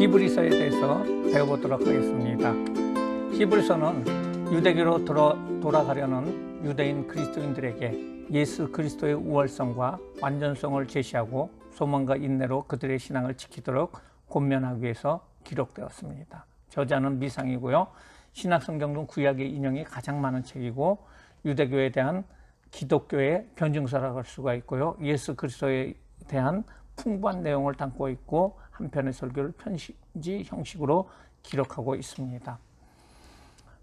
히브리서에 대해서 배워보도록 하겠습니다. 히브리서는 유대교로 돌아가려는 유대인 그리스도인들에게 예수 그리스도의 우월성과 완전성을 제시하고 소망과 인내로 그들의 신앙을 지키도록 권면하기 위해서 기록되었습니다. 저자는 미상이고요. 신약성경 중 구약의 인용이 가장 많은 책이고 유대교에 대한 기독교의 변증서라고 할 수가 있고요. 예수 그리스도에 대한 풍부한 내용을 담고 있고 한 편의 설교를 편지 형식으로 기록하고 있습니다.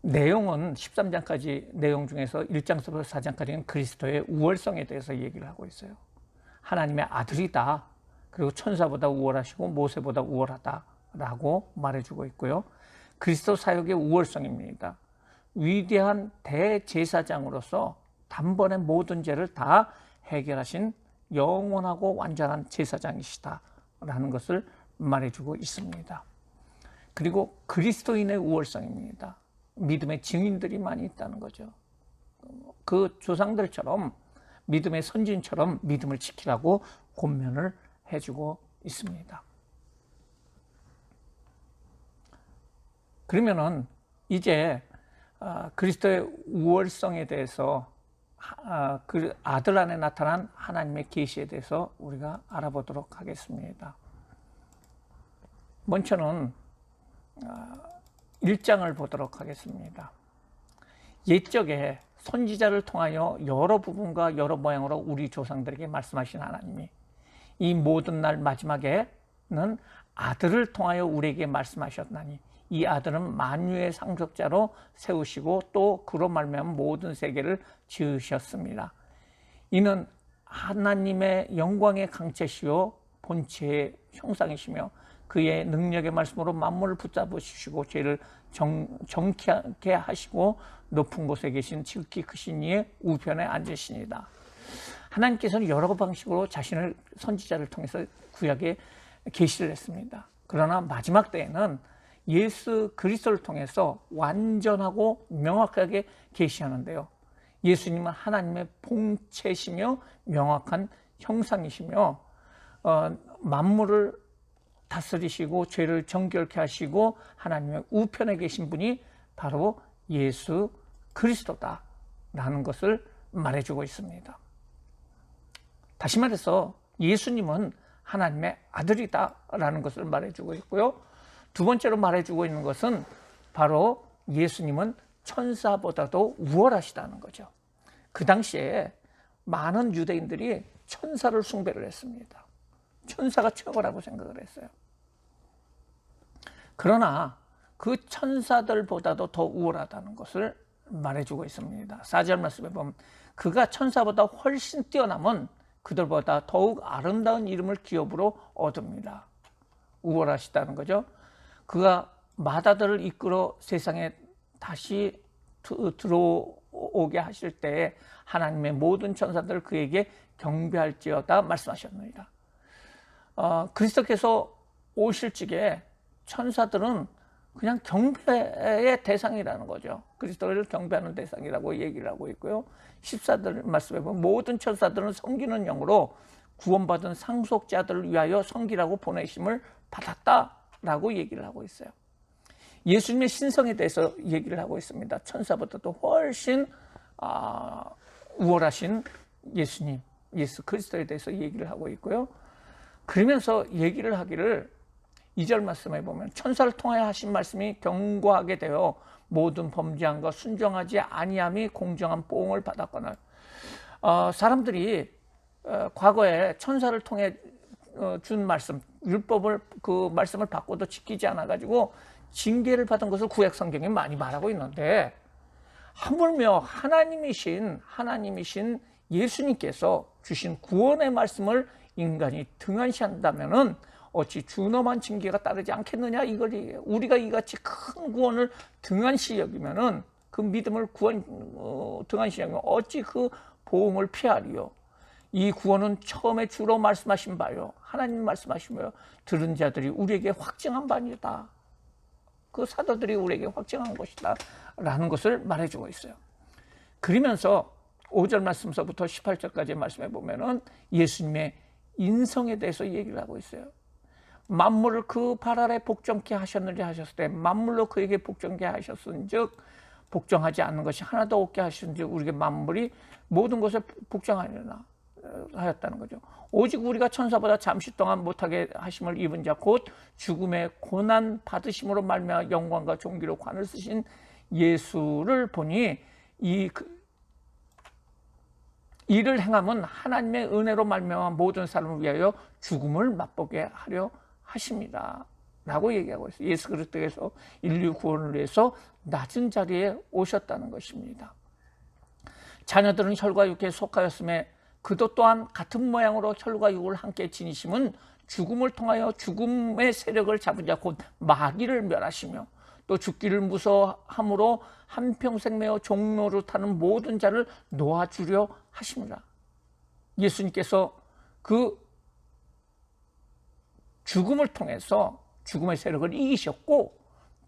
내용은 13장까지 내용 중에서 1장부터 4장까지는 그리스도의 우월성에 대해서 얘기를 하고 있어요. 하나님의 아들이다. 그리고 천사보다 우월하시고 모세보다 우월하다라고 말해주고 있고요. 그리스도 사역의 우월성입니다. 위대한 대제사장으로서 단번에 모든 죄를 다 해결하신 영원하고 완전한 제사장이시다라는 것을 말해주고 있습니다. 그리고 그리스도인의 우월성입니다. 믿음의 증인들이 많이 있다는 거죠. 그 조상들처럼 믿음의 선진처럼 믿음을 지키라고 권면을 해주고 있습니다. 그러면은 이제 그리스도의 우월성에 대해서 그 아들 안에 나타난 하나님의 계시에 대해서 우리가 알아보도록 하겠습니다. 먼저는 1장을 보도록 하겠습니다. 옛적에 선지자를 통하여 여러 부분과 여러 모양으로 우리 조상들에게 말씀하신 하나님이 이 모든 날 마지막에는 아들을 통하여 우리에게 말씀하셨나니 이 아들은 만유의 상속자로 세우시고 또 그로 말미암아 모든 세계를 지으셨습니다. 이는 하나님의 영광의 강체시요 본체의 형상이시며 그의 능력의 말씀으로 만물을 붙잡으시고 죄를 정케 하시고 높은 곳에 계신 지극히 크신 이의 우편에 앉으시니다. 하나님께서는 여러 방식으로 자신을 선지자를 통해서 구약에 계시를 했습니다. 그러나 마지막 때에는 예수 그리스도를 통해서 완전하고 명확하게 계시하는데요. 예수님은 하나님의 본체시며 명확한 형상이시며 만물을 다스리시고 죄를 정결케 하시고 하나님의 우편에 계신 분이 바로 예수 그리스도다라는 것을 말해주고 있습니다. 다시 말해서 예수님은 하나님의 아들이다라는 것을 말해주고 있고요. 두 번째로 말해주고 있는 것은 바로 예수님은 천사보다도 우월하시다는 거죠. 그 당시에 많은 유대인들이 천사를 숭배를 했습니다. 천사가 최고라고 생각을 했어요. 그러나 그 천사들보다도 더 우월하다는 것을 말해주고 있습니다. 4절 말씀에 보면 그가 천사보다 훨씬 뛰어남은 그들보다 더욱 아름다운 이름을 기업으로 얻습니다. 우월하시다는 거죠. 그가 마다들을 이끌어 세상에 다시 들어오게 하실 때에 하나님의 모든 천사들을 그에게 경배할지어다 말씀하셨습니다. 그리스도께서 오실 적에 천사들은 그냥 경배의 대상이라는 거죠. 그리스도를 경배하는 대상이라고 얘기를 하고 있고요. 14절 말씀에 보면 모든 천사들은 섬기는 영으로 구원받은 상속자들을 위하여 섬기라고 보내심을 받았다라고 얘기를 하고 있어요. 예수님의 신성에 대해서 얘기를 하고 있습니다. 천사보다도 훨씬 우월하신 예수님, 예수 그리스도에 대해서 얘기를 하고 있고요. 그러면서 얘기를 하기를 2절 말씀에 보면 천사를 통하여 하신 말씀이 견고하게 되어 모든 범죄한 것 순종하지 아니함이 공정한 보응을 받았거늘. 사람들이 과거에 천사를 통해 준 말씀, 율법을 그 말씀을 받고도 지키지 않아 가지고 징계를 받은 것을 구약 성경에 많이 말하고 있는데 하물며 하나님이신 예수님께서 주신 구원의 말씀을 인간이 등한시한다면은 어찌 준엄한 징계가 따르지 않겠느냐. 이걸 우리가 이같이 큰 구원을 등한시 여기면은 그 믿음을 등한시 여기면 어찌 그 보응을 피하리요. 이 구원은 처음에 주로 말씀하신 바요. 하나님 말씀하신 바요. 들은 자들이 우리에게 확증한 바니다. 그 사도들이 우리에게 확증한 것이다 라는 것을 말해주고 있어요. 그러면서 5절 말씀서부터 18절까지 말씀해 보면은 예수님의 인성에 대해서 얘기를 하고 있어요. 만물을 그 발 아래 복종케 하셨느냐 하셨을 때 만물로 그에게 복종케 하셨은즉 복종하지 않는 것이 하나도 없게 하셨은즉 우리에게 만물이 모든 것에 복종하려나 하였다는 거죠. 오직 우리가 천사보다 잠시 동안 못하게 하심을 입은 자 곧 죽음의 고난 받으심으로 말미암아 영광과 존귀로 관을 쓰신 예수를 보니 이를 행함은 하나님의 은혜로 말미암아 모든 사람을 위하여 죽음을 맛보게 하려 하십니다 라고 얘기하고 있어요. 예수 그리스도께서 인류 구원을 위해서 낮은 자리에 오셨다는 것입니다. 자녀들은 혈과 육에 속하였음에 그도 또한 같은 모양으로 혈과 육을 함께 지니심은 죽음을 통하여 죽음의 세력을 잡은 자 곧 마귀를 멸하시며 또 죽기를 무서워함으로 한평생 매어 종노릇하는 모든 자를 놓아주려 하십니다. 예수님께서 그 죽음을 통해서 죽음의 세력을 이기셨고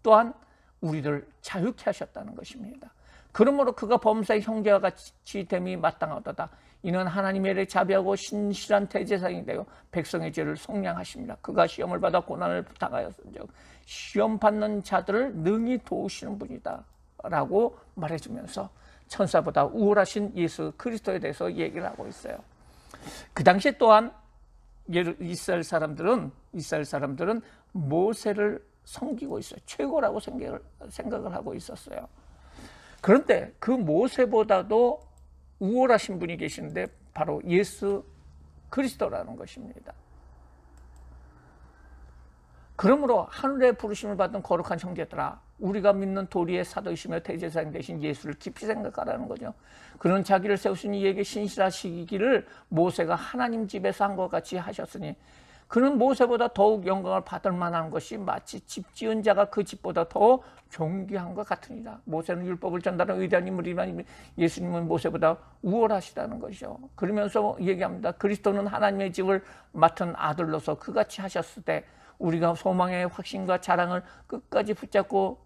또한 우리를 자유케 하셨다는 것입니다. 그러므로 그가 범사의 형제와 같이 됨이 마땅하도다. 이는 하나님의 일에 자비하고 신실한 대제사장이 되어 백성의 죄를 속량하십니다. 그가 시험을 받아 고난을 당하였은즉 시험 받는 자들을 능히 도우시는 분이다 라고 말해주면서 천사보다 우월하신 예수 그리스도에 대해서 얘기를 하고 있어요. 그 당시에 또한 이스라엘 사람들은 모세를 섬기고 있어요. 최고라고 생각을 하고 있었어요. 그런데 그 모세보다도 우월하신 분이 계시는데 바로 예수 그리스도라는 것입니다. 그러므로 하늘의 부르심을 받은 거룩한 형제들아, 우리가 믿는 도리의 사도이시며 대제사장 되신 예수를 깊이 생각하라는 거죠. 그는 자기를 세우신 이에게 신실하시기를 모세가 하나님 집에서 한 것 같이 하셨으니 그는 모세보다 더욱 영광을 받을 만한 것이 마치 집 지은 자가 그 집보다 더 존귀한 것 같으니라. 모세는 율법을 전달한 위대한 인물이지만 예수님은 모세보다 우월하시다는 것이죠. 그러면서 얘기합니다. 그리스도는 하나님의 집을 맡은 아들로서 그같이 하셨을 때 우리가 소망의 확신과 자랑을 끝까지 붙잡고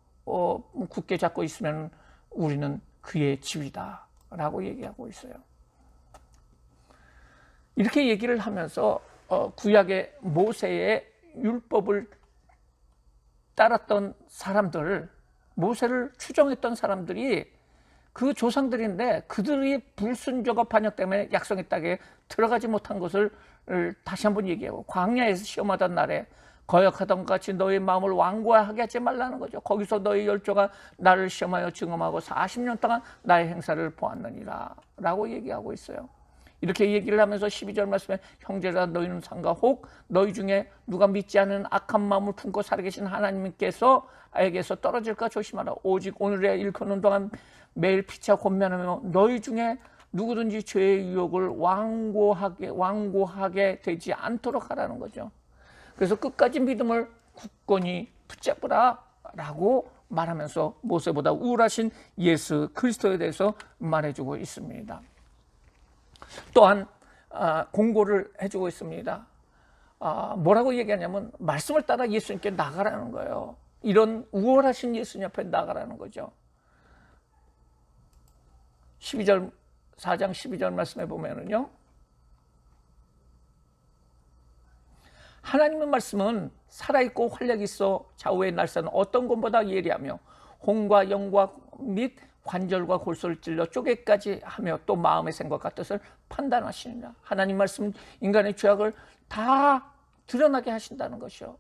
굳게 잡고 있으면 우리는 그의 집이다 라고 얘기하고 있어요. 이렇게 얘기를 하면서 구약의 모세의 율법을 따랐던 사람들, 모세를 추종했던 사람들이 그 조상들인데 그들이 불순종과 반역 때문에 약속의 땅에 들어가지 못한 것을 다시 한번 얘기하고 광야에서 시험하던 날에 거역하던 것 같이 너의 마음을 완고하게 하지 말라는 거죠. 거기서 너의 열조가 나를 시험하여 증험하고 40년 동안 나의 행사를 보았느니라 라고 얘기하고 있어요. 이렇게 얘기를 하면서 12절 말씀에 형제라 너희는 삼가 혹 너희 중에 누가 믿지 않은 악한 마음을 품고 살아계신 하나님께서에게서 떨어질까 조심하라. 오직 오늘의 일컫는 동안 매일 피차 권면하며 너희 중에 누구든지 죄의 유혹을 완고하게 되지 않도록 하라는 거죠. 그래서 끝까지 믿음을 굳건히 붙잡으라 라고 말하면서 모세보다 우월하신 예수 그리스도에 대해서 말해주고 있습니다. 또한 공고를 해주고 있습니다. 뭐라고 얘기하냐면 말씀을 따라 예수님께 나가라는 거예요. 이런 우월하신 예수님 앞에 나가라는 거죠. 4장 12절 말씀에 보면은요, 하나님의 말씀은 살아있고 활력이 있어 좌우의 날선 어떤 것보다 예리하며 혼과 영과 및 관절과 골수를 찔러 쪼개까지 하며 또 마음의 생각과 뜻을 판단하시느냐. 하나님 말씀은 인간의 죄악을 다 드러나게 하신다는 것이요.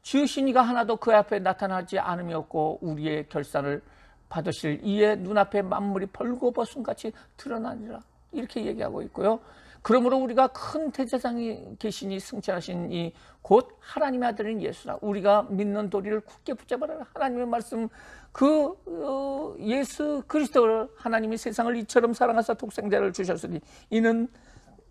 지으신 이가 하나도 그 앞에 나타나지 않음이었고 우리의 결산을 받으실 이의 눈앞에 만물이 벌거벗음같이 드러나니라. 이렇게 얘기하고 있고요. 그러므로 우리가 큰 대제사장이 계시니 승천하신 이 곧 하나님의 아들인 예수라. 우리가 믿는 도리를 굳게 붙잡아라. 하나님의 말씀 예수 그리스도를 하나님이 세상을 이처럼 사랑하사 독생자를 주셨으니 이는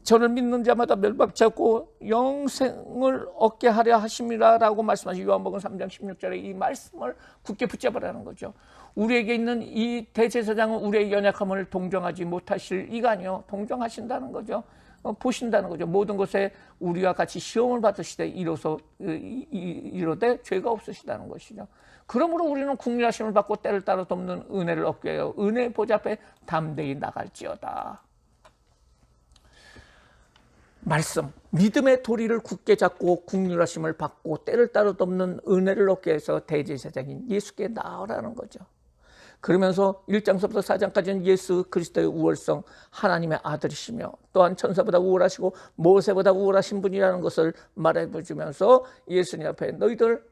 저를 믿는 자마다 멸망치 않고 영생을 얻게 하려 하심이라 라고 말씀하신 요한복음 3장 16절에 이 말씀을 굳게 붙잡으라는 거죠. 우리에게 있는 이 대제사장은 우리의 연약함을 동정하지 못하실 이가 아니요 동정하신다는 거죠. 보신다는 거죠. 모든 것에 우리와 같이 시험을 받으시되 이로되 죄가 없으시다는 것이죠. 그러므로 우리는 국률하심을 받고 때를 따라 돕는 은혜를 얻게 하여 은혜의 보좌 앞에 담대히 나갈지어다. 말씀, 믿음의 도리를 굳게 잡고 국률하심을 받고 때를 따로 덮는 은혜를 얻게 해서 대제사장인 예수께 나아가라는 거죠. 그러면서 1장서부터 4장까지는 예수 그리스도의 우월성, 하나님의 아들이시며 또한 천사보다 우월하시고 모세보다 우월하신 분이라는 것을 말해주면서 예수님 앞에 너희들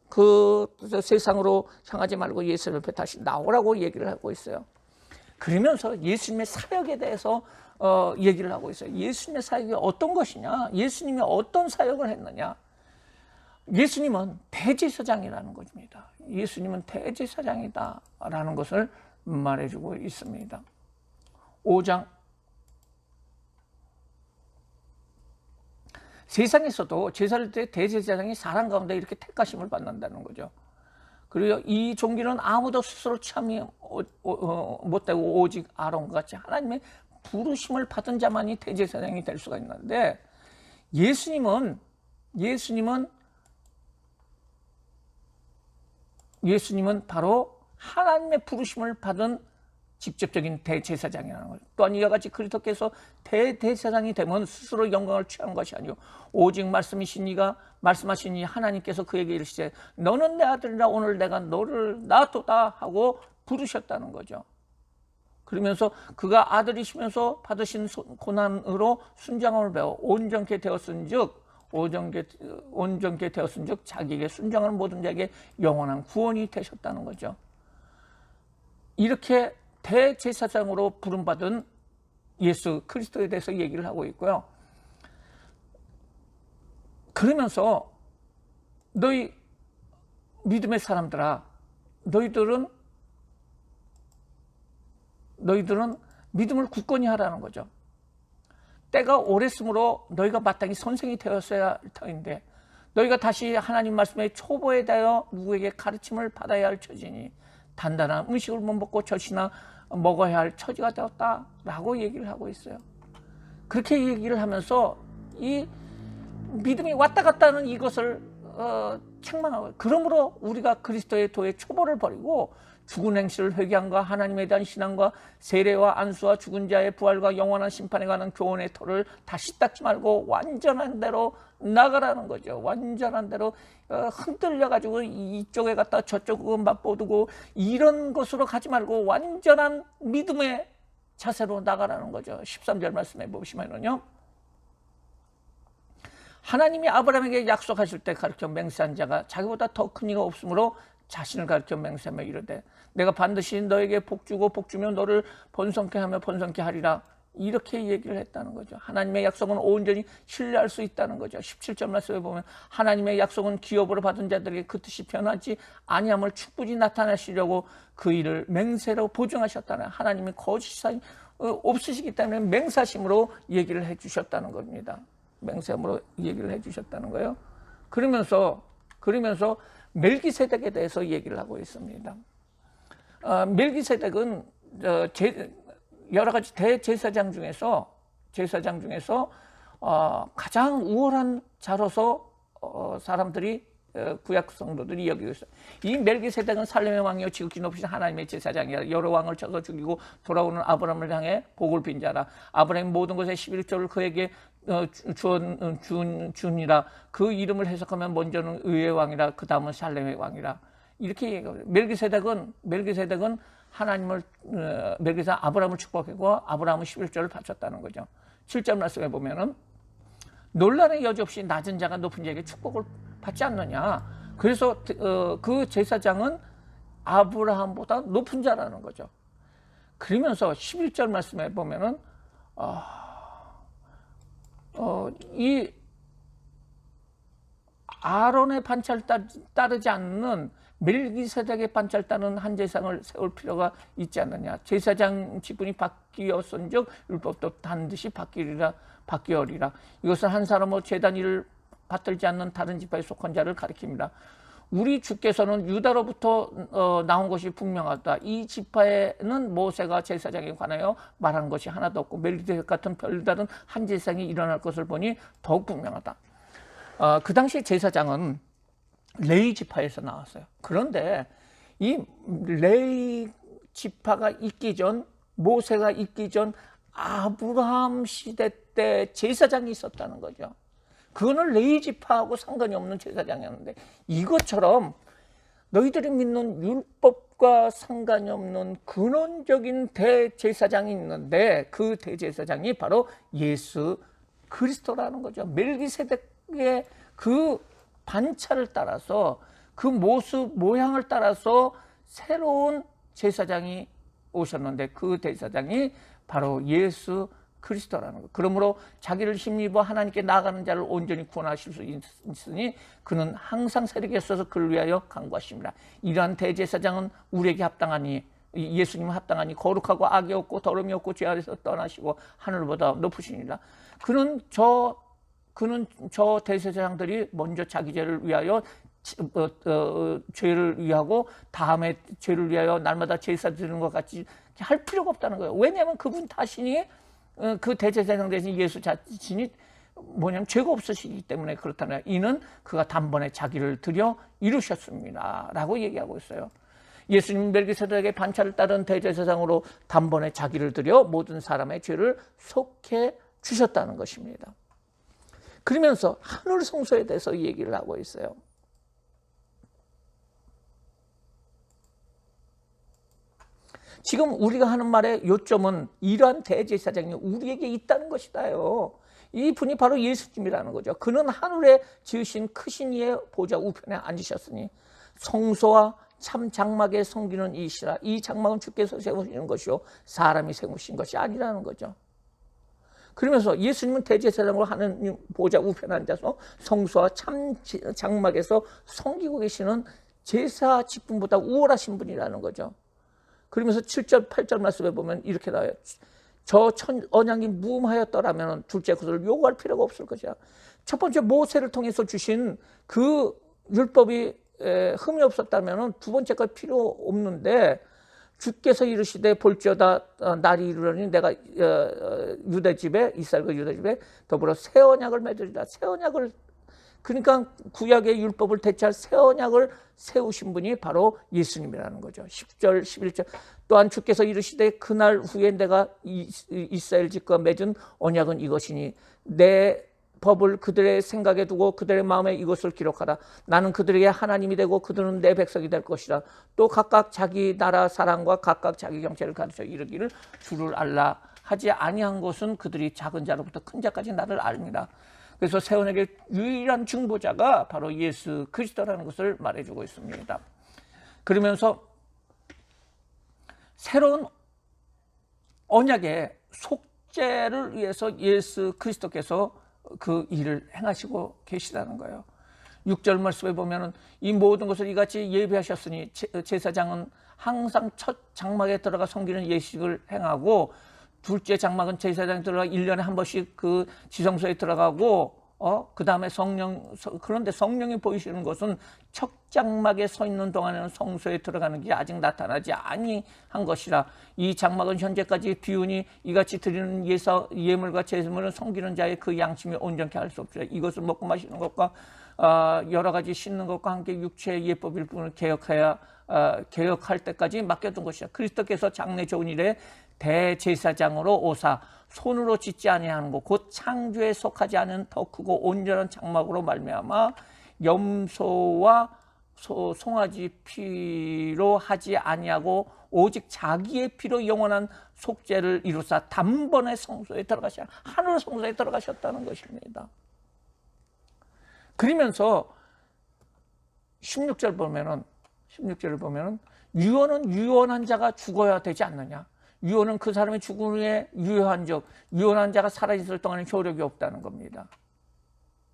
그 세상으로 향하지 말고 예수님 앞에 다시 나오라고 얘기를 하고 있어요. 그러면서 예수님의 사역에 대해서 얘기를 하고 있어요. 예수님의 사역이 어떤 것이냐, 예수님이 어떤 사역을 했느냐. 예수님은 대제사장이라는 것입니다. 예수님은 대제사장이다라는 것을 말해주고 있습니다. 5장, 세상에서도 제사를 때 대제사장이 사람 가운데 이렇게 택하심을 받는다는 거죠. 그리고 이 종기는 아무도 스스로 참이 못되고 오직 아론과 같이 하나님의 부르심을 받은 자만이 대제사장이 될 수가 있는데, 예수님은 바로 하나님의 부르심을 받은 직접적인 대제사장이라는 거죠. 또한 이와 같이 그리스도께서 대제사장이 되면 스스로 영광을 취한 것이 아니요 오직 말씀하시니 하나님께서 그에게 이르시되 너는 내 아들이라 오늘 내가 너를 낳았도다 하고 부르셨다는 거죠. 그러면서 그가 아들이시면서 받으신 고난으로 순종함을 배워 온전케 되었은즉 자기에게 순종하는 모든 자에게 영원한 구원이 되셨다는 거죠. 이렇게 대제사장으로 부름받은 예수 그리스도에 대해서 얘기를 하고 있고요. 그러면서 너희 믿음의 사람들아, 너희들은 믿음을 굳건히 하라는 거죠. 때가 오랬으므로 너희가 마땅히 선생이 되었어야 할 터인데 너희가 다시 하나님 말씀의 초보에 대하여 누구에게 가르침을 받아야 할 처지니 단단한 음식을 못 먹고 젖이나 먹어야 할 처지가 되었다라고 얘기를 하고 있어요. 그렇게 얘기를 하면서 이 믿음이 왔다 갔다 하는 이것을 책망하고, 그러므로 우리가 그리스도의 도의 초보를 버리고 죽은 행실을 회개함과 하나님에 대한 신앙과 세례와 안수와 죽은 자의 부활과 영원한 심판에 관한 교훈의 터를 다시 닦지 말고 완전한 대로 나가라는 거죠. 완전한 대로 흔들려가지고 이쪽에 갔다 저쪽은 맛보두고 이런 것으로 가지 말고 완전한 믿음의 자세로 나가라는 거죠. 13절 말씀해 보시면요, 하나님이 아브라함에게 약속하실 때 가르쳐 맹세한 자가 자기보다 더 큰 이가 없으므로 자신을 가르쳐 맹세하며 이르되 내가 반드시 너에게 복주고 복주며 너를 번성케 하며 번성케 하리라, 이렇게 얘기를 했다는 거죠. 하나님의 약속은 온전히 신뢰할 수 있다는 거죠. 17절 말씀에 보면 하나님의 약속은 기업으로 받은 자들에게 그 뜻이 변하지 아니함을 충분히 나타내시려고 그 일을 맹세로 보증하셨다는, 하나님이 거짓이 없으시기 때문에 맹사심으로 얘기를 해주셨다는 겁니다. 맹세함으로 얘기를 해주셨다는 거예요. 그러면서 멜기세덱에 대해서 얘기를 하고 있습니다. 멜기세덱은 여러 가지 대제사장 중에서 가장 우월한 자로서 사람들이 구약 성도들이 여기고 있어요. 이 멜기세덱은 살렘의 왕이요 지극히 높으신 하나님의 제사장이라 여러 왕을 쳐서 죽이고 돌아오는 아브라함을 향해 복을 빈 자라. 아브라함이 모든 것의 11조를 그에게 주니라. 그 이름을 해석하면 먼저는 의의 왕이라 그 다음은 살렘의 왕이라, 이렇게 얘기해요. 멜기세덱은 아브라함을 축복했고 아브라함은 11조를 바쳤다는 거죠. 7절 말씀에 보면은 논란의 여지 없이 낮은 자가 높은 자에게 축복을 받지 않느냐. 그래서 그 제사장은 아브라함보다 높은 자라는 거죠. 그러면서 11절 말씀에 보면은 이 아론의 반차를 따르지 않는 멜기세덱의 반차를 따르는 한 제사장을 세울 필요가 있지 않느냐. 제사장 직분이 바뀌었은즉 율법도 반드시 바뀌어리라. 이것은 한 사람의 제단 일을 받들지 않는 다른 지파에 속한 자를 가리킵니다. 우리 주께서는 유다로부터 나온 것이 분명하다. 이 지파에는 모세가 제사장에 관하여 말한 것이 하나도 없고 멜기세덱 같은 별다른 한 제사장이 일어날 것을 보니 더욱 분명하다. 그 당시 제사장은 레위 지파에서 나왔어요. 그런데 이 레위 지파가 있기 전, 모세가 있기 전 아브라함 시대 대제사장이 있었다는 거죠. 그거는 레위지파하고 상관이 없는 제사장이었는데, 이것처럼 너희들이 믿는 율법과 상관이 없는 근원적인 대제사장이 있는데, 그 대제사장이 바로 예수 그리스도라는 거죠. 멜기세덱의 그 반차를 따라서, 그 모습 모양을 따라서 새로운 제사장이 오셨는데, 그 제사장이 바로 예수 그리스도라는 것. 그러므로 자기를 힘입어 하나님께 나아가는 자를 온전히 구원하실 수 있으니 그는 항상 세력에 있어서 그를 위하여 간구하십니다. 이러한 대제사장은 우리에게 합당하니, 예수님 합당하니 거룩하고 악이 없고 더러움이 없고 죄 아래서 떠나시고 하늘보다 높으시니라. 그는 저 대제사장들이 먼저 자기 죄를 위하여 죄를 위하고 다음에 죄를 위하여 날마다 제사 드리는 것 같이 할 필요가 없다는 거예요. 왜냐하면 그분 자신이, 그 대제사장 대신 예수 자신이 뭐냐면 죄가 없으시기 때문에 그렇다면, 이는 그가 단번에 자기를 드려 이루셨습니다 라고 얘기하고 있어요. 예수님 멜기세덱의 반차를 따른 대제사장으로 단번에 자기를 드려 모든 사람의 죄를 속해 주셨다는 것입니다. 그러면서 하늘 성소에 대해서 얘기를 하고 있어요. 지금 우리가 하는 말의 요점은 이러한 대제사장이 우리에게 있다는 것이다요. 이 분이 바로 예수님이라는 거죠. 그는 하늘에 지으신 크신 이의 보좌 우편에 앉으셨으니 성소와 참 장막에 섬기는 이시라. 이 장막은 주께서 세우시는 것이요 사람이 세우신 것이 아니라는 거죠. 그러면서 예수님은 대제사장으로 하나님 보좌 우편에 앉아서 성소와 참 장막에서 섬기고 계시는 제사 직분보다 우월하신 분이라는 거죠. 그러면서 7절 8절 말씀에 보면 이렇게 나와요. 저 언약이 무음하였더라면 둘째 것을 요구할 필요가 없을 것이야. 첫 번째 모세를 통해서 주신 그 율법이 흠이 없었다면 두 번째 것 필요 없는데, 주께서 이르시되 볼지어다 날이 이르려니 내가 유대집에, 이스라엘과 유대집에 더불어 새 언약을 맺으리라. 새 언약을, 그러니까 구약의 율법을 대체할 새 언약을 세우신 분이 바로 예수님이라는 거죠. 10절 11절 또한 주께서 이르시되 그날 후에 내가 이스라엘 집과 맺은 언약은 이것이니 내 법을 그들의 생각에 두고 그들의 마음에 이것을 기록하라. 나는 그들에게 하나님이 되고 그들은 내 백성이 될 것이라. 또 각각 자기 나라 사랑과 각각 자기 경제를 가르쳐 이르기를 주를 알라 하지 아니한 것은 그들이 작은 자로부터 큰 자까지 나를 알미라. 그래서 새 언약의 유일한 중보자가 바로 예수 그리스도라는 것을 말해주고 있습니다. 그러면서 새로운 언약의 속죄를 위해서 예수 그리스도께서 그 일을 행하시고 계시다는 거예요. 6절 말씀에 보면은 이 모든 것을 이같이 예비하셨으니 제사장은 항상 첫 장막에 들어가 섬기는 예식을 행하고, 둘째 장막은 제사장이 들어가 1년에 한 번씩 그 지성소에 들어가고, 그 다음에 그런데 성령이 보이시는 것은 첫 장막에 서 있는 동안에는 성소에 들어가는 게 아직 나타나지 아니한 것이라. 이 장막은 현재까지 비우니 이같이 드리는 예물과 제물을 섬기는 자의 그 양심이 온전케 할 수 없으라. 이것을 먹고 마시는 것과 여러 가지 씻는 것과 함께 육체의 예법 일부분을 개혁할 때까지 맡겨둔 것이라. 그리스도께서 장래 좋은 일에 대제사장으로 오사 손으로 짓지 아니하는 것 곧 창조에 속하지 않은 더 크고 온전한 장막으로 말미암아 염소와 송아지 피로 하지 아니하고 오직 자기의 피로 영원한 속죄를 이루사 단번에 성소에 들어가셔 하늘 성소에 들어가셨다는 것입니다. 그러면서 16절 보면은 유언은 유언한 자가 죽어야 되지 않느냐. 유언은 그 사람의 죽음에 유효한 적, 유언한 자가 살아있을 동안에 효력이 없다는 겁니다.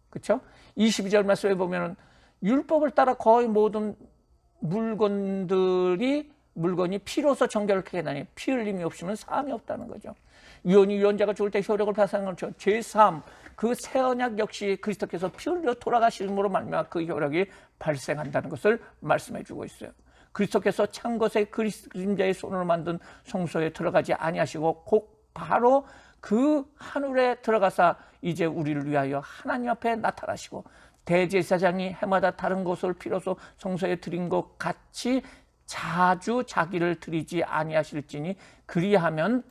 그렇죠? 22절 말씀에 보면은 율법을 따라 거의 모든 물건이 피로서 정결케 하나니 피 흘림이 없으면 사함이 없다는 거죠. 유언이 유언자가 죽을 때 효력을 발생하는 것처럼 제3 그 새 언약 역시 그리스도께서 피 흘려 돌아가심으로 말미암아 그 효력이 발생한다는 것을 말씀해 주고 있어요. 그리스도께서 찬 것에 그림자의 손으로 만든 성소에 들어가지 아니하시고 곧 바로 그 하늘에 들어가사 이제 우리를 위하여 하나님 앞에 나타나시고, 대제사장이 해마다 다른 것을 피로써 성소에 드린 것 같이 자주 자기를 드리지 아니하실지니 그리하면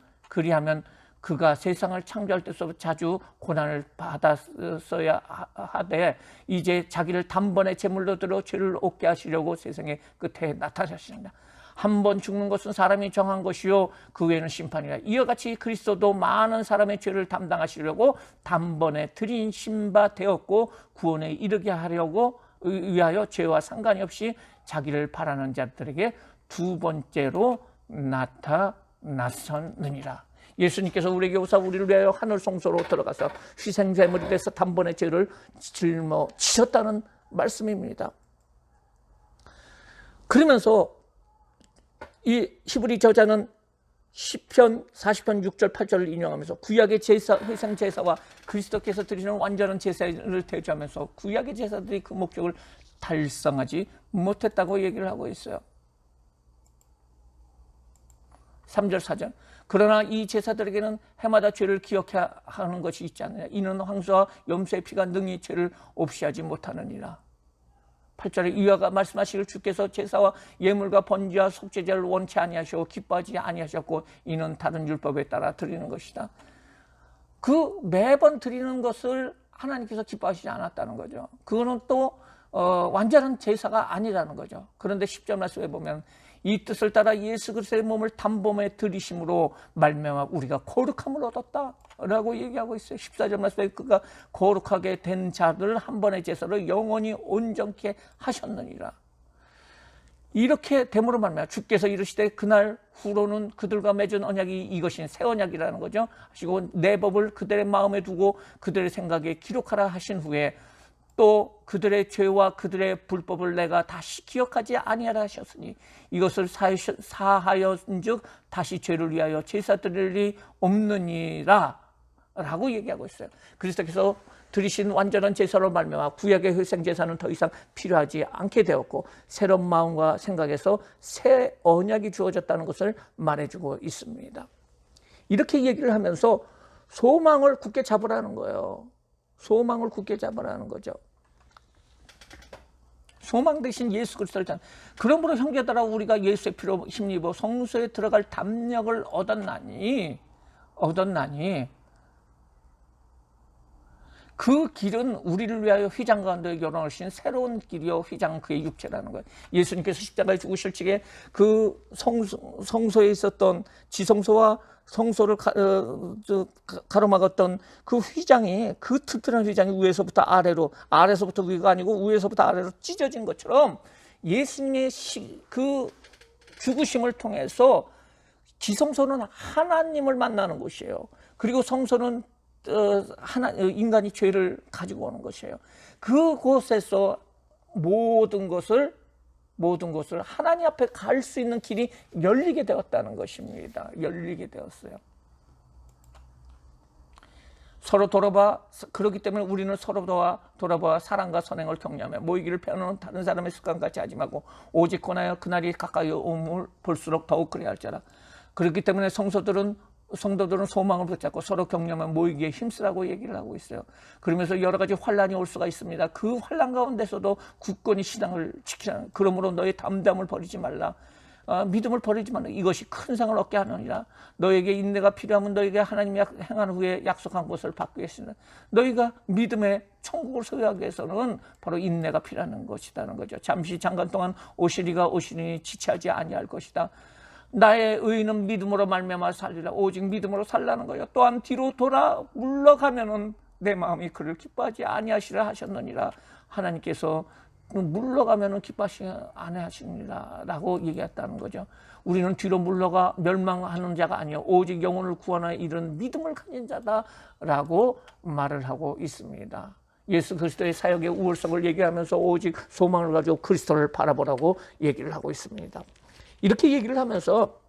그가 세상을 창조할 때서부터 자주 고난을 받았어야 하되 이제 자기를 단번에 제물로 들어 죄를 얻게 하시려고 세상의 끝에 나타나셨습니다. 한 번 죽는 것은 사람이 정한 것이요 그 외에는 심판이라. 이와 같이 그리스도도 많은 사람의 죄를 담당하시려고 단번에 들이신 바 되었고 구원에 이르게 하려고 위하여 죄와 상관이 없이 자기를 바라는 자들에게 두 번째로 나타났었느니라. 예수님께서 우리에게 오사 우리를 위하여 하늘 성소로 들어가서 희생제물이 돼서 단번에 죄를 짊어지셨다는 말씀입니다. 그러면서 이 히브리 저자는 시편 40편 6절 8절을 인용하면서 구약의 제사, 희생 제사와 그리스도께서 드리는 완전한 제사를 대조하면서 구약의 제사들이 그 목적을 달성하지 못했다고 얘기를 하고 있어요. 3절 4절 그러나 이 제사들에게는 해마다 죄를 기억해야 하는 것이 있지 않느냐. 이는 황소와 염소의 피가 능히 죄를 없이 하지 못하느니라. 8절에 이와가 말씀하시길 주께서 제사와 예물과 번제와 속죄제를 원치 아니하시고 기뻐하지 아니하셨고 이는 다른 율법에 따라 드리는 것이다. 그 매번 드리는 것을 하나님께서 기뻐하시지 않았다는 거죠. 그거는 또 완전한 제사가 아니라는 거죠. 그런데 10절 말씀에 보면 이 뜻을 따라 예수 그리스도의 몸을 단번에 들이심으로 말미암아 우리가 거룩함을 얻었다라고 얘기하고 있어요. 14절 말씀에 그가 거룩하게 된 자들 한 번의 제사로 영원히 온전케 하셨느니라. 이렇게 됨으로 말미암아 주께서 이르시되 그날 후로는 그들과 맺은 언약이 이것이 새 언약이라는 거죠. 하시고 내 법을 그들의 마음에 두고 그들의 생각에 기록하라 하신 후에 또 그들의 죄와 그들의 불법을 내가 다시 기억하지 아니하라 하셨으니 이것을 사하여은즉 다시 죄를 위하여 제사 드릴 일이 없느니라 라고 얘기하고 있어요. 그리스도께서 드리신 완전한 제사로 말미암아 구약의 희생제사는 더 이상 필요하지 않게 되었고 새로운 마음과 생각에서 새 언약이 주어졌다는 것을 말해주고 있습니다. 이렇게 얘기를 하면서 소망을 굳게 잡으라는 거예요. 소망을 굳게 잡으라는 거죠. 소망 대신 예수 그리스도를 잡. 그러므로 형제들아 우리가 예수의 피로 힘입어 성소에 들어갈 담력을 얻었나니 그 길은 우리를 위하여 휘장 가운데 열어놓으신 새로운 길이요 휘장 그의 육체라는 거예요. 예수님께서 십자가에 죽으실 적에 그 성소에 있었던 지성소와 성소를 가로막았던 그 휘장이 그 튼튼한 휘장이 위에서부터 아래로 아래서부터 위가 아니고 위에서부터 아래로 찢어진 것처럼 예수님의 그 죽으심을 통해서 지성소는 하나님을 만나는 곳이에요. 그리고 성소는 인간이 죄를 가지고 오는 것이에요. 그곳에서 모든 것을 하나님 앞에 갈 수 있는 길이 열리게 되었다는 것입니다. 열리게 되었어요. 서로 돌아봐. 그렇기 때문에 우리는 서로 돌아봐 사랑과 선행을 격려하며 모이기를 패하는 다른 사람의 습관같이 하지 말고 오직 권하여 그날이 가까이 오므로 볼수록 더욱 그래야 할지라. 그렇기 때문에 성도들은 소망을 붙잡고 서로 격려하며 모이기에 힘쓰라고 얘기를 하고 있어요. 그러면서 여러 가지 환란이 올 수가 있습니다. 그 환란 가운데서도 굳건히 신앙을 지키라. 그러므로 너의 담담을 버리지 말라. 믿음을 버리지 말라. 이것이 큰 상을 얻게 하느니라. 너에게 인내가 필요하면 너에게 하나님이 행한 후에 약속한 것을 받게 하시는. 너희가 믿음의 천국을 소유하기 위해서는 바로 인내가 필요한 것이라는 거죠. 잠시 잠깐 동안 오시리가 오시니 지체하지 아니할 것이다. 나의 의인은 믿음으로 말미암아 살리라. 오직 믿음으로 살라는 거예요. 또한 뒤로 돌아 물러가면은 내 마음이 그를 기뻐하지 아니하시라 하셨느니라. 하나님께서 물러가면은 기뻐하시 아니하시니라 라고 얘기했다는 거죠. 우리는 뒤로 물러가 멸망하는 자가 아니요 오직 영혼을 구원하여 이른 믿음을 가진 자다라고 말을 하고 있습니다. 예수 그리스도의 사역의 우월성을 얘기하면서 오직 소망을 가지고 그리스도를 바라보라고 얘기를 하고 있습니다. 이렇게 얘기를 하면서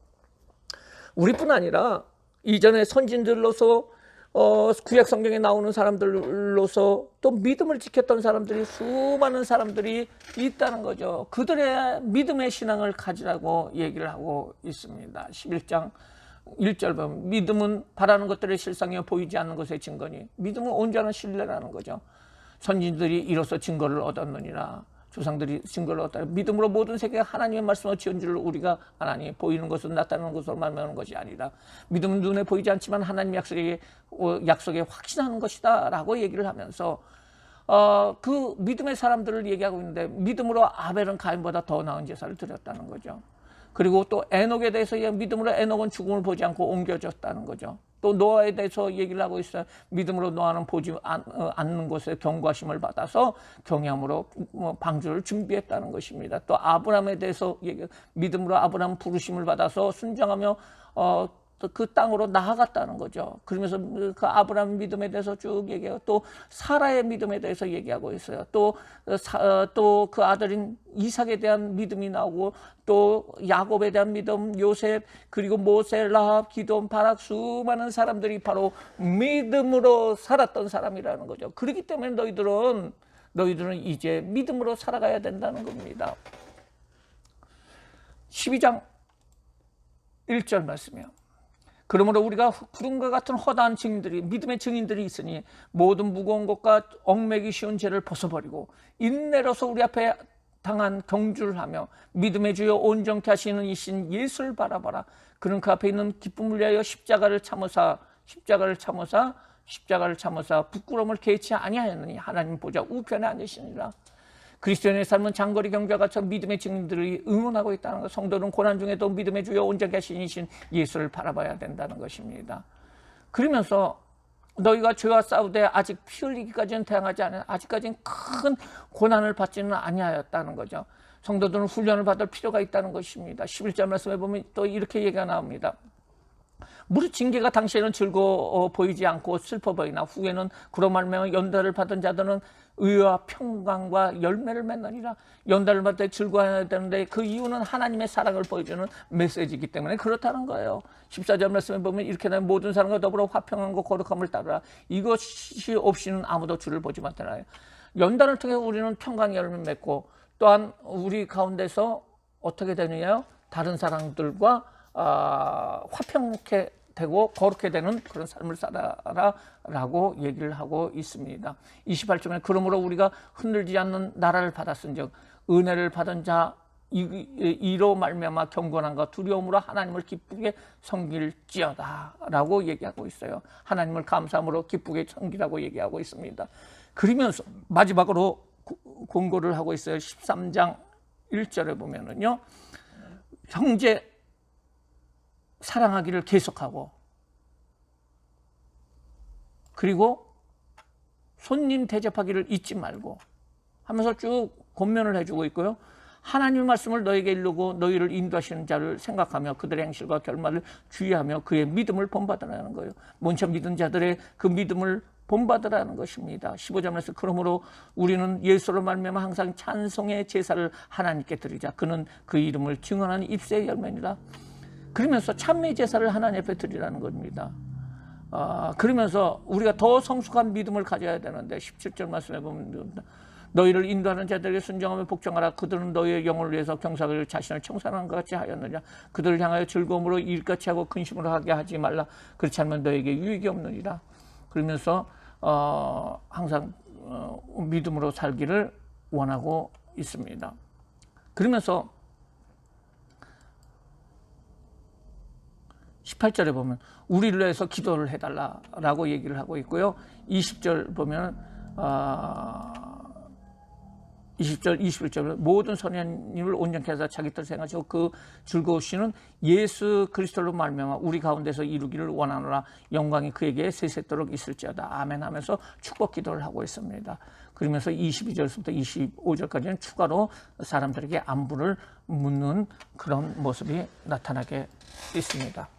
우리뿐 아니라 이전에 선진들로서 구약 성경에 나오는 사람들로서 또 믿음을 지켰던 사람들이 수많은 사람들이 있다는 거죠. 그들의 믿음의 신앙을 가지라고 얘기를 하고 있습니다. 11장 1절 보면 믿음은 바라는 것들의 실상이요 보이지 않는 것의 증거니 믿음은 온전한 신뢰라는 거죠. 선진들이 이로써 증거를 얻었느니라. 조상들이 증거를 얻었다. 믿음으로 모든 세계가 하나님의 말씀으로 지은 줄 우리가 아나니 보이는 것은 나타나는 것으로 말미암는 것이 아니라 믿음은 눈에 보이지 않지만 하나님 약속에 확신하는 것이다 라고 얘기를 하면서 그 믿음의 사람들을 얘기하고 있는데 믿음으로 아벨은 가인보다 더 나은 제사를 드렸다는 거죠. 그리고 또 에녹에 대해서 믿음으로 에녹은 죽음을 보지 않고 옮겨졌다는 거죠. 또 노아에 대해서 얘기를 하고 있어요. 믿음으로 노아는 보지 않는 곳에 경고하심을 받아서 경향으로 방주를 준비했다는 것입니다. 또 아브라함에 대해서 믿음으로 아브라함 부르심을 받아서 순종하며 그 땅으로 나아갔다는 거죠. 그러면서 그 아브라함 믿음에 대해서 쭉 얘기하고 또 사라의 믿음에 대해서 얘기하고 있어요. 또 그 아들인 이삭에 대한 믿음이 나오고 또 야곱에 대한 믿음, 요셉, 그리고 모세, 라합, 기돈, 바락 수많은 사람들이 바로 믿음으로 살았던 사람이라는 거죠. 그렇기 때문에 너희들은 이제 믿음으로 살아가야 된다는 겁니다. 12장 1절 말씀이요. 그러므로 우리가 구름과 같은 허다한 믿음의 증인들이 있으니 모든 무거운 것과 얽매기 쉬운 죄를 벗어버리고 인내로서 우리 앞에 당한 경주를 하며 믿음의 주여 온전케 하시는 이신 예수를 바라봐라. 그는 그 앞에 있는 기쁨을 위하여 십자가를 참으사 부끄러움을 개의치 아니하였느니 하나님 보좌 우편에 앉으시니라. 그리스도인의 삶은 장거리 경주와 같이 믿음의 증인들이 응원하고 있다는 것. 성도는 고난 중에도 믿음의 주여 온전케 하시는 예수를 바라봐야 된다는 것입니다. 그러면서 너희가 죄와 싸우되 아직 피 흘리기까지는 태어나지 않아 아직까지는 큰 고난을 받지는 아니하였다는 거죠. 성도들은 훈련을 받을 필요가 있다는 것입니다. 11절 말씀에 보면 또 이렇게 얘기가 나옵니다. 무릇 징계가 당시에는 즐거워 보이지 않고 슬퍼 보이나 후에는 그로 말미암아 연단을 받은 자들은 의와 평강과 열매를 맺느니라. 연단을 받을 때 즐거워해야 되는데 그 이유는 하나님의 사랑을 보여주는 메시지이기 때문에 그렇다는 거예요. 14절 말씀에 보면 이렇게 되면 모든 사람과 더불어 화평함과 거룩함을 따르라. 이것이 없이는 아무도 주를 보지 못하라. 연단을 통해 우리는 평강의 열매를 맺고 또한 우리 가운데서 어떻게 되느냐요? 다른 사람들과 화평케 되고 거룩게 되는 그런 삶을 살아라라고 얘기를 하고 있습니다. 28절에 그러므로 우리가 흔들지 않는 나라를 받았은즉 은혜를 받은 자 이로 말미암아 경건함과 두려움으로 하나님을 기쁘게 섬길지어다라고 얘기하고 있어요. 하나님을 감사함으로 기쁘게 섬기라고 얘기하고 있습니다. 그러면서 마지막으로 공고를 하고 있어요. 13장 1절에 보면은요. 형제 사랑하기를 계속하고 그리고 손님 대접하기를 잊지 말고 하면서 쭉 권면을 해주고 있고요. 하나님의 말씀을 너에게 이르고 너희를 인도하시는 자를 생각하며 그들의 행실과 결말을 주의하며 그의 믿음을 본받으라는 거예요. 먼저 믿은 자들의 그 믿음을 본받으라는 것입니다. 15절에서 그러므로 우리는 예수로 말미암아 항상 찬송의 제사를 하나님께 드리자. 그는 그 이름을 증언하는 입새의 열매니라. 그러면서 찬미 제사를 하나님 앞에 드리라는 겁니다. 그러면서 우리가 더 성숙한 믿음을 가져야 되는데 17절 말씀에 보면 너희를 인도하는 자들에게 순종하며 복종하라. 그들은 너희의 영혼을 위해서 경사를 자신을 청산하는 것 같이 하였느냐. 그들을 향하여 즐거움으로 일같이 하고 근심으로 하게 하지 말라. 그렇지 않으면 너에게 유익이 없느니라. 그러면서 항상 믿음으로 살기를 원하고 있습니다. 그러면서 18절에 보면 우리를 위해서 기도를 해달라라고 얘기를 하고 있고요. 20절 보면 20절, 21절 모든 선현님을 온전케 하사 자기 뜻을 행하시고 그 즐거우시는 예수 그리스도로 말미암아 우리 가운데서 이루기를 원하노라. 영광이 그에게 세세토록 있을지어다. 아멘 하면서 축복 기도를 하고 있습니다. 그러면서 22절부터 25절까지는 추가로 사람들에게 안부를 묻는 그런 모습이 나타나게 있습니다.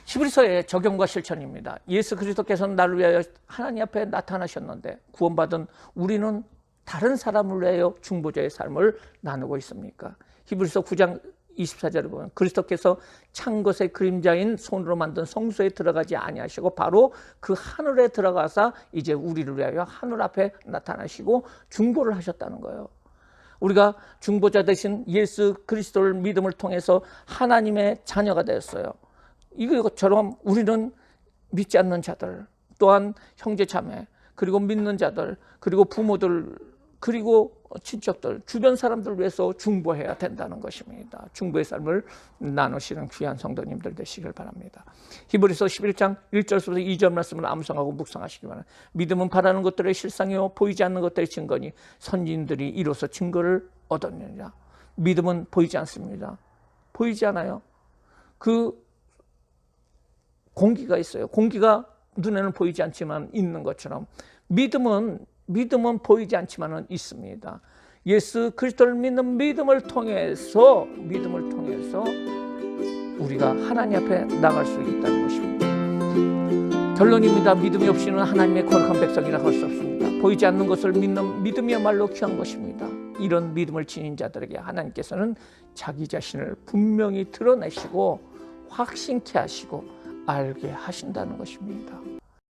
히브리서의 적용과 실천입니다. 예수 그리스도께서는 나를 위하여 하나님 앞에 나타나셨는데 구원받은 우리는 다른 사람을 위하여 중보자의 삶을 나누고 있습니까? 히브리서 9장 24절을 보면 그리스도께서 찬 것의 그림자인 손으로 만든 성소에 들어가지 아니하시고 바로 그 하늘에 들어가사 이제 우리를 위하여 하늘 앞에 나타나시고 중보를 하셨다는 거예요. 우리가 중보자 되신 예수 그리스도를 믿음을 통해서 하나님의 자녀가 되었어요. 이것처럼 우리는 믿지 않는 자들 또한 형제 자매 그리고 믿는 자들 그리고 부모들 그리고 친척들, 주변 사람들을 위해서 중보해야 된다는 것입니다. 중보의 삶을 나누시는 귀한 성도님들 되시길 바랍니다. 히브리서 11장 1절부터 2절 말씀을 암송하고 묵상하시기 바랍니다. 믿음은 바라는 것들의 실상이요 보이지 않는 것들의 증거니 선진들이 이로써 증거를 얻었느니라. 믿음은 보이지 않습니다. 보이지 않아요. 그 공기가 있어요. 공기가 눈에는 보이지 않지만 있는 것처럼 믿음은 보이지 않지만은 있습니다. 예수 그리스도를 믿는 믿음을 통해서 우리가 하나님 앞에 나갈 수 있다는 것입니다. 결론입니다. 믿음이 없이는 하나님의 거룩한 백성이라 할 수 없습니다. 보이지 않는 것을 믿는 믿음이야말로 귀한 것입니다. 이런 믿음을 지닌 자들에게 하나님께서는 자기 자신을 분명히 드러내시고 확신케 하시고 알게 하신다는 것입니다.